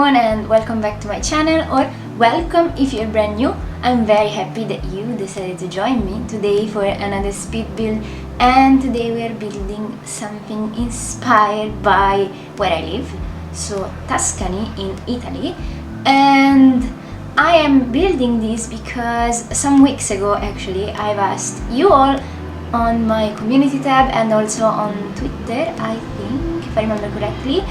everyone and welcome back to my channel, or welcome if you're brand new. I'm very happy that you decided to join me today for another speed build, and today we are building something inspired by where I live, so Tuscany in Italy. And I am building this because some weeks ago actually I've asked you all on my community tab and also on Twitter, I think, if I remember correctly,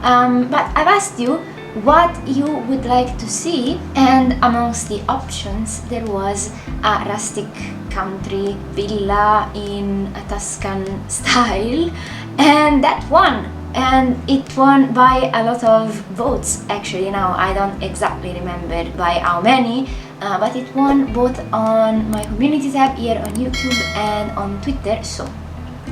but I've asked you what you would like to see, and amongst the options there was a rustic country villa in a Tuscan style, and that won. And it won by a lot of votes actually. Now I don't exactly remember by how many, but it won both on my community tab here on YouTube and on Twitter, so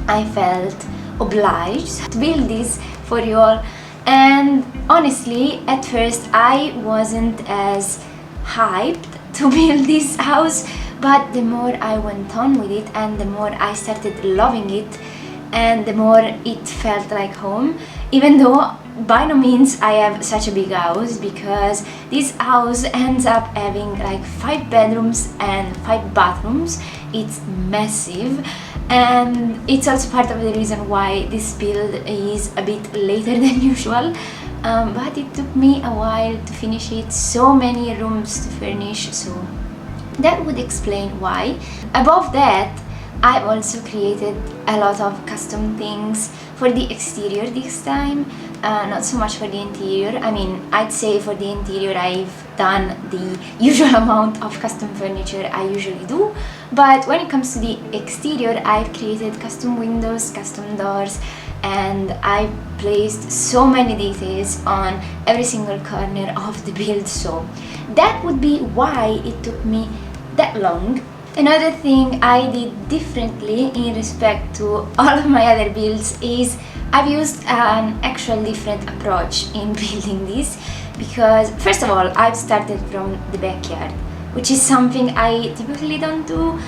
I felt obliged to build this for you all. And honestly, at first I wasn't as hyped to build this house, but the more I went on with it and the more I started loving it, and the more it felt like home, even though by no means I have such a big house, because this house ends up having like 5 bedrooms and 5 bathrooms. It's massive, and it's also part of the reason why this build is a bit later than usual, but it took me a while to finish it. So many rooms to furnish, so that would explain why. Above that, I've also created a lot of custom things for the exterior this time, not so much for the interior. I mean, I'd say for the interior I've done the usual amount of custom furniture I usually do, but when it comes to the exterior, I've created custom windows, custom doors, and I placed so many details on every single corner of the build, so that would be why it took me that long. Another thing I did differently in respect to all of my other builds is I've used an actual different approach in building this, because first of all I've started from the backyard, which is something I typically don't do.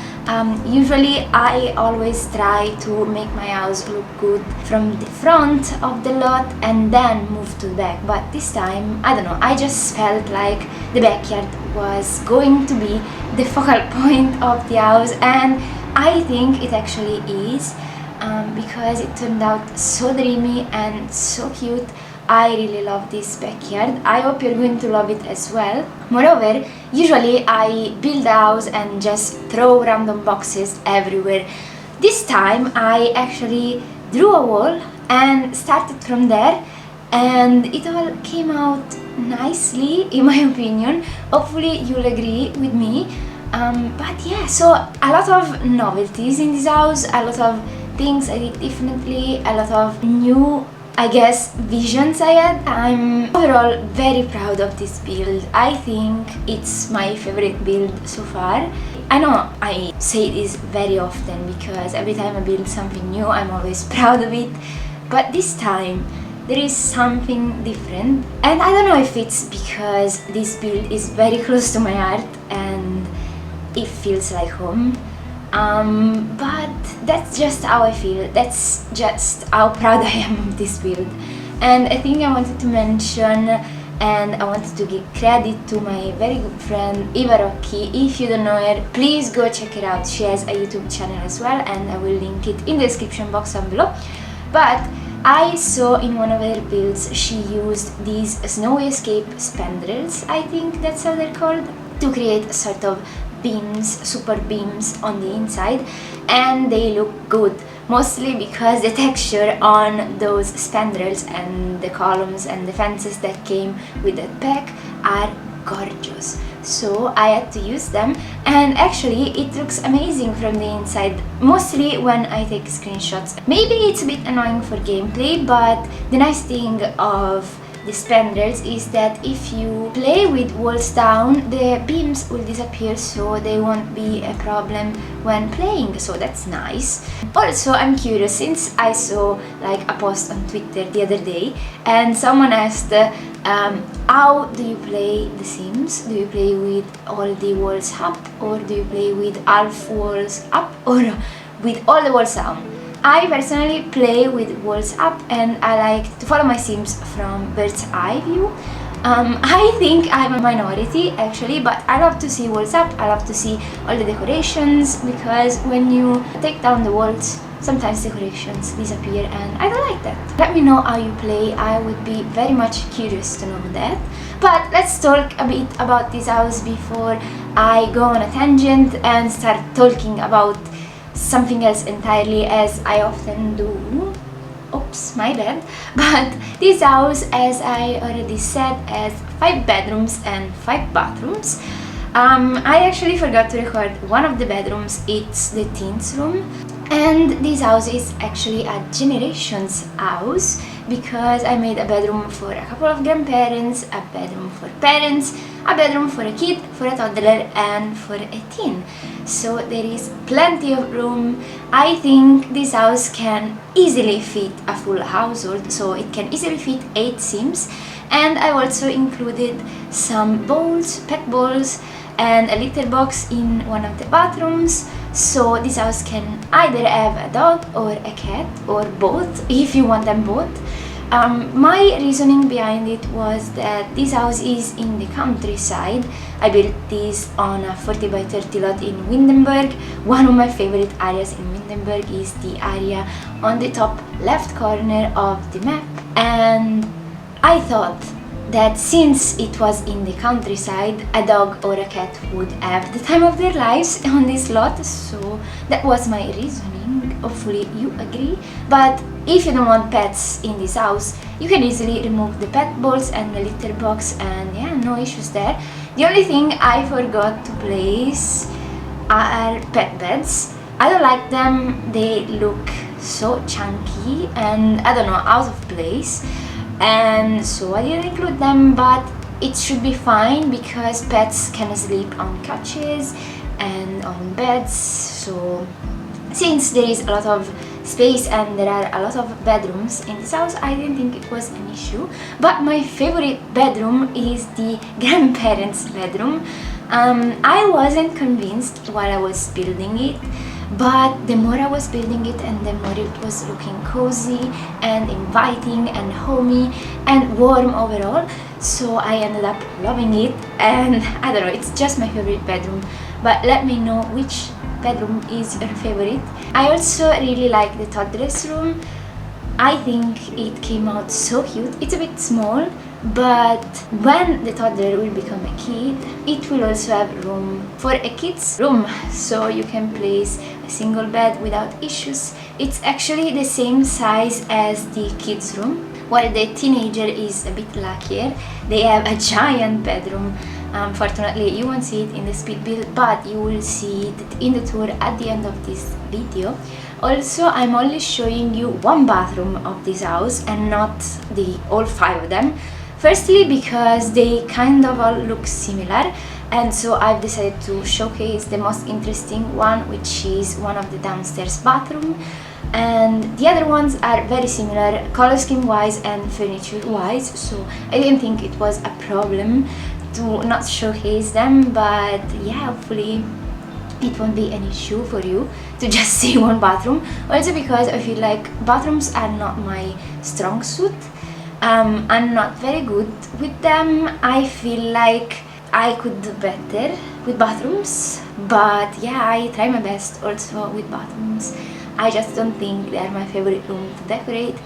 Usually I always try to make my house look good from the front of the lot and then move to the back, but this time, I don't know, I just felt like the backyard was going to be the focal point of the house, and I think it actually is, because it turned out so dreamy and so cute. I really love this backyard. I hope you're going to love it as well. Moreover, usually I build a house and just throw random boxes everywhere. This time I actually drew a wall and started from there, and it all came out nicely in my opinion. Hopefully you'll agree with me. But yeah, so a lot of novelties in this house, a lot of things I did differently, a lot of new, I guess, visions I had. I'm overall very proud of this build. I think it's my favorite build so far. I know I say this very often because every time I build something new I'm always proud of it, but this time there is something different, and I don't know if it's because this build is very close to my heart and it feels like home. But that's just how I feel, that's just how proud I am of this build. And I think I wanted to mention, and I wanted to give credit to my very good friend Eva Rocchi. If you don't know her, please go check her out. She has a YouTube channel as well, and I will link it in the description box down below. But I saw in one of her builds she used these snowy escape spandrels, I think that's how they're called, to create a sort of beams, super beams on the inside, and they look good, mostly because the texture on those spandrels and the columns and the fences that came with that pack are gorgeous. So I had to use them, and actually it looks amazing from the inside, mostly when I take screenshots. Maybe it's a bit annoying for gameplay, but the nice thing of the spandrels is that if you play with walls down, the beams will disappear, so they won't be a problem when playing, so that's nice. Also, I'm curious, since I saw like a post on Twitter the other day and someone asked how do you play The Sims? Do you play with all the walls up, or do you play with half walls up, or with all the walls down? I personally play with walls up, and I like to follow my Sims from bird's eye view. I think I'm a minority actually, but I love to see walls up, I love to see all the decorations, because when you take down the walls, sometimes decorations disappear and I don't like that. Let me know how you play, I would be very much curious to know that. But let's talk a bit about this house before I go on a tangent and start talking about something else entirely, as I often do. Oops, my bad. But this house, as I already said, has 5 bedrooms and 5 bathrooms. I actually forgot to record one of the bedrooms, it's the teens room. And this house is actually a generations house, because I made a bedroom for a couple of grandparents, a bedroom for parents, a bedroom for a kid, for a toddler, and for a teen. So there is plenty of room. I think this house can easily fit a full household, so it can easily fit 8 sims. And I also included some bowls, pet bowls, and a litter box in one of the bathrooms. So this house can either have a dog or a cat, or both, if you want them both. My reasoning behind it was that this house is in the countryside. I built this on a 40 by 30 lot in Windenburg. One of my favorite areas in Windenburg is the area on the top left corner of the map, and I thought that since it was in the countryside, a dog or a cat would have the time of their lives on this lot, so that was my reasoning. Hopefully you agree. But if you don't want pets in this house, you can easily remove the pet balls and the litter box, and yeah, no issues there. The only thing I forgot to place are pet beds. I don't like them, they look so chunky and I don't know, out of place, and so I didn't include them. But it should be fine because pets can sleep on couches and on beds. So since there is a lot of space and there are a lot of bedrooms in this house, I didn't think it was an issue. But my favorite bedroom is the grandparents' bedroom. I wasn't convinced while I was building it, but the more I was building it and the more it was looking cozy and inviting and homey and warm overall, so I ended up loving it. And I don't know, it's just my favorite bedroom. But let me know which bedroom is your favorite. I also really like the toddler's room. I think it came out so cute. It's a bit small, but when the toddler will become a kid, it will also have room for a kid's room, so you can place a single bed without issues. It's actually the same size as the kids' room, while the teenager is a bit luckier. They have a giant bedroom. Unfortunately, you won't see it in the speed build, but you will see it in the tour at the end of this video. Also, I'm only showing you one bathroom of this house and not all 5 of them. Firstly, because they kind of all look similar, and so I've decided to showcase the most interesting one, which is one of the downstairs bathroom. And the other ones are very similar color scheme wise and furniture wise, so I didn't think it was a problem to not showcase them. But yeah, hopefully it won't be an issue for you to just see one bathroom. Also because I feel like bathrooms are not my strong suit. I'm not very good with them. I feel like I could do better with bathrooms, but yeah, I try my best also with bathrooms. I just don't think they are my favorite room to decorate.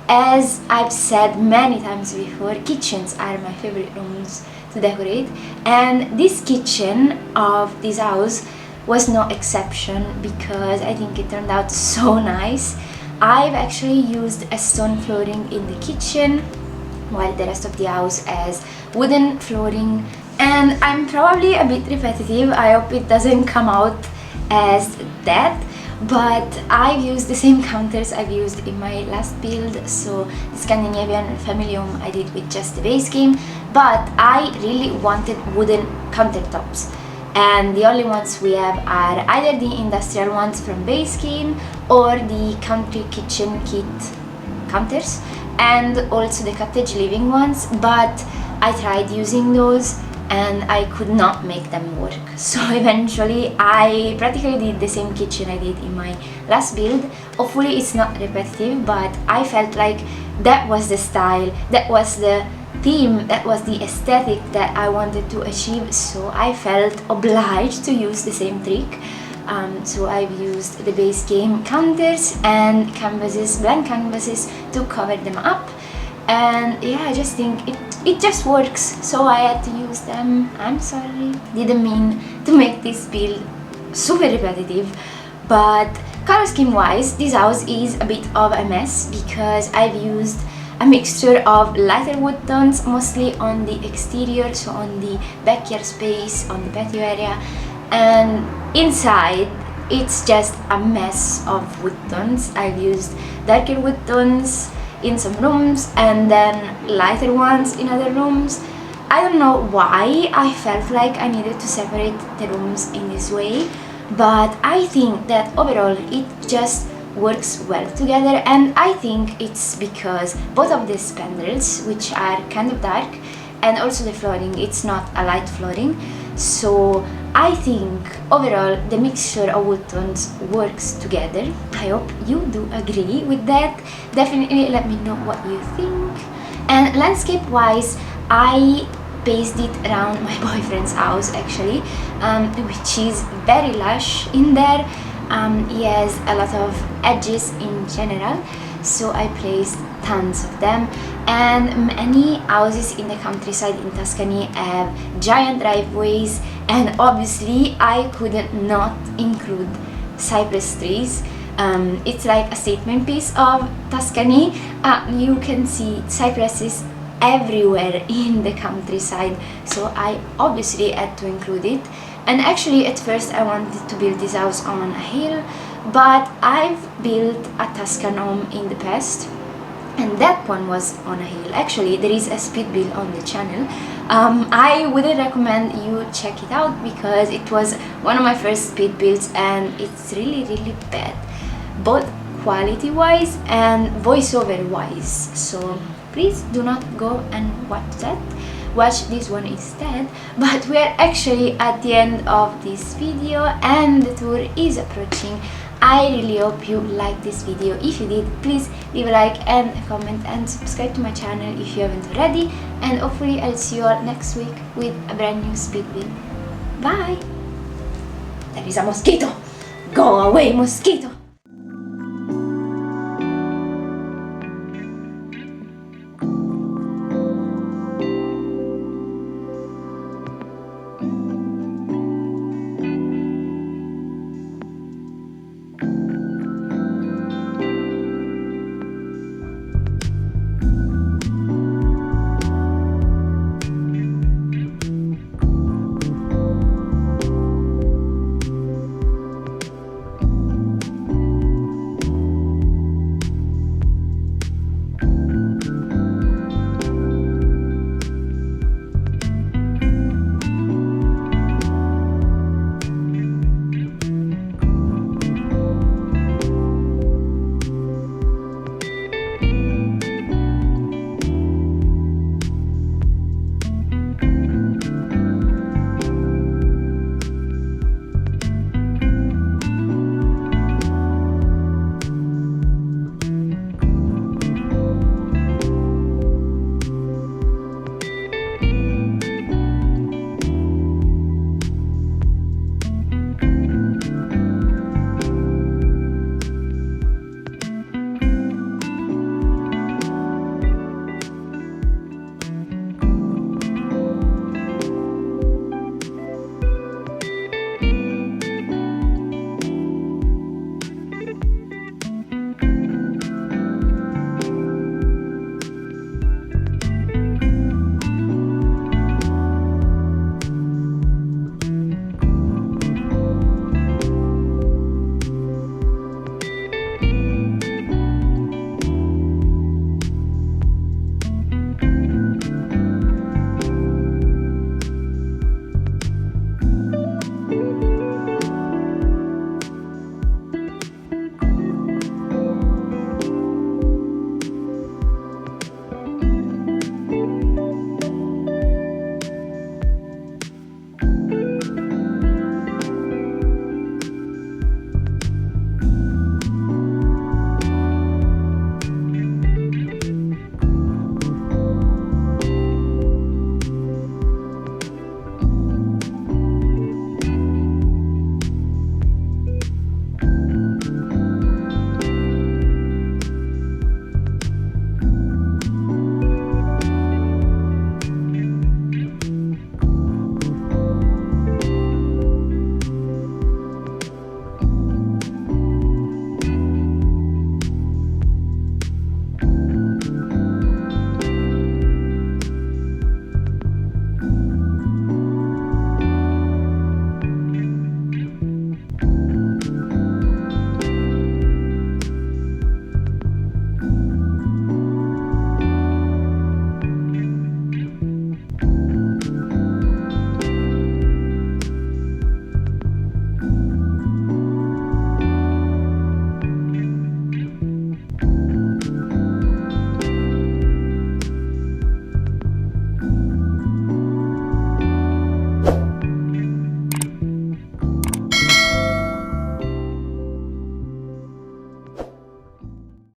As I've said many times before, kitchens are my favorite rooms to decorate, and this kitchen of this house was no exception because I think it turned out so nice. I've actually used a stone flooring in the kitchen, while the rest of the house has wooden flooring. And I'm probably a bit repetitive, I hope it doesn't come out as that, but I've used the same counters I've used in my last build. So the Scandinavian family home I did with just the base game, but I really wanted wooden countertops, and the only ones we have are either the industrial ones from base game or the country kitchen kit counters, and also the cottage living ones. But I tried using those and I could not make them work, so eventually I practically did the same kitchen I did in my last build. Hopefully it's not repetitive, but I felt like that was the style, that was the theme, that was the aesthetic that I wanted to achieve, so I felt obliged to use the same trick. So I've used the base game counters and canvases, blank canvases, to cover them up. And yeah, I just think it just works, so I had to use them. I'm sorry, didn't mean to make this build super repetitive, but color scheme wise, this house is a bit of a mess because I've used a mixture of lighter wood tones, mostly on the exterior, so on the backyard space, on the patio area, and inside it's just a mess of wood tones. I've used darker wood tones in some rooms and then lighter ones in other rooms. I don't know why I felt like I needed to separate the rooms in this way, but I think that overall it just works well together, and I think it's because both of the spandrels, which are kind of dark, and also the flooring, it's not a light flooring, so I think overall the mixture of wood tones works together. I hope you do agree with that. Definitely let me know what you think. And landscape wise, I based it around my boyfriend's house actually, which is very lush in there. He has a lot of edges in general, so I placed tons of them, and many houses in the countryside in Tuscany have giant driveways, and obviously I couldn't not include cypress trees. It's like a statement piece of Tuscany. You can see cypresses everywhere in the countryside, so I obviously had to include it. And actually at first I wanted to build this house on a hill, but I've built a Tuscan home in the past and that one was on a hill. Actually there is a speed build on the channel. I wouldn't recommend you check it out because it was one of my first speed builds and it's really bad, both quality wise and voiceover wise, so please do not go and watch that. Watch this one instead. But we are actually at the end of this video and the tour is approaching. I really hope you liked this video. If you did, please leave a like and a comment and subscribe to my channel if you haven't already, and hopefully I'll see you all next week with a brand new speed build. Bye! There is a mosquito! Go away, mosquito!